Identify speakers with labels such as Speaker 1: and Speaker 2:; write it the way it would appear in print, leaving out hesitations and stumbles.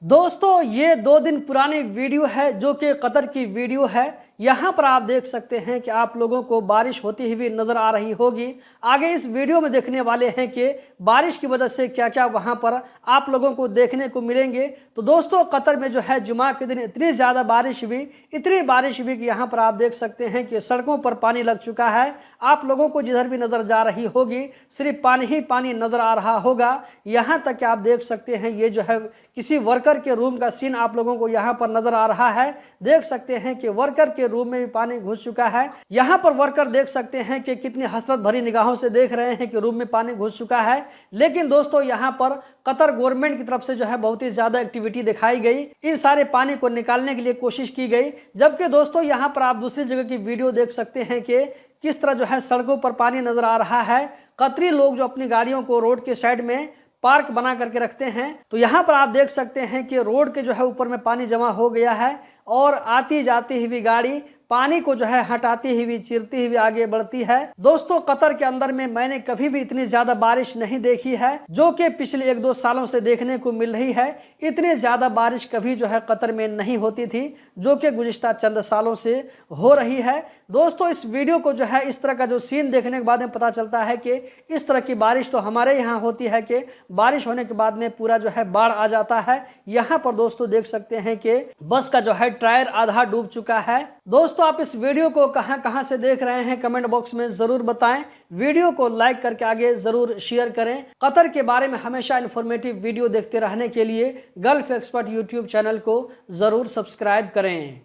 Speaker 1: दोस्तों ये 2 दिन पुरानी वीडियो है जो कि कतर की वीडियो है। यहाँ पर आप देख सकते हैं कि आप लोगों को बारिश होती हुई नज़र आ रही होगी। आगे इस वीडियो में देखने वाले हैं कि बारिश की वजह से क्या क्या वहाँ पर आप लोगों को देखने को मिलेंगे। तो दोस्तों कतर में जो है जुमा के दिन इतनी ज़्यादा बारिश हुई, इतनी बारिश हुई कि यहाँ पर आप देख सकते हैं कि सड़कों पर पानी लग चुका है। आप लोगों को जिधर भी नज़र जा रही होगी सिर्फ पानी ही पानी नज़र आ रहा होगा। यहाँ तक कि आप देख सकते हैं ये जो है किसी वर्कर के रूम का सीन आप लोगों को यहाँ पर नज़र आ रहा है। देख सकते हैं कि वर्कर के रूम में भी पानी घुस चुका है। यहाँ पर वर्कर देख सकते हैं कि कितनी हसरत भरी निगाहों से देख रहे हैं कि रूम में पानी घुस चुका है। लेकिन दोस्तों यहाँ पर कतर गवर्नमेंट की तरफ से जो है बहुत ही ज्यादा एक्टिविटी दिखाई गई, इन सारे पानी को निकालने के लिए कोशिश की गई। जबकि दोस्तों यहाँ पर आप दूसरी जगह की वीडियो देख सकते हैं कि किस तरह जो है सड़कों पर पानी नजर आ रहा है। कतरी लोग जो अपनी गाड़ियों को रोड के साइड में पार्क बना करके रखते हैं, तो यहाँ पर आप देख सकते हैं कि रोड के जो है ऊपर में पानी जमा हो गया है और आती जाती हुई गाड़ी पानी को जो है हटाती हुई चीरती हुई आगे बढ़ती है। दोस्तों कतर के अंदर में मैंने कभी भी इतनी ज्यादा बारिश नहीं देखी है जो कि पिछले 1-2 सालों से देखने को मिल रही है। इतनी ज्यादा बारिश कभी जो है कतर में नहीं होती थी जो कि गुज़िश्ता चंद सालों से हो रही है। दोस्तों इस वीडियो को जो है इस तरह का जो सीन देखने के बाद में पता चलता है कि इस तरह की बारिश तो हमारे यहाँ होती है कि बारिश होने के बाद में पूरा जो है बाढ़ आ जाता है। यहाँ पर दोस्तों देख सकते हैं कि बस का जो है टायर आधा डूब चुका है। दोस्तों आप इस वीडियो को कहां से देख रहे हैं कमेंट बॉक्स में जरूर बताएं। वीडियो को लाइक करके आगे जरूर शेयर करें। कतर के बारे में हमेशा इन्फॉर्मेटिव वीडियो देखते रहने के लिए गल्फ एक्सपर्ट यूट्यूब चैनल को जरूर सब्सक्राइब करें।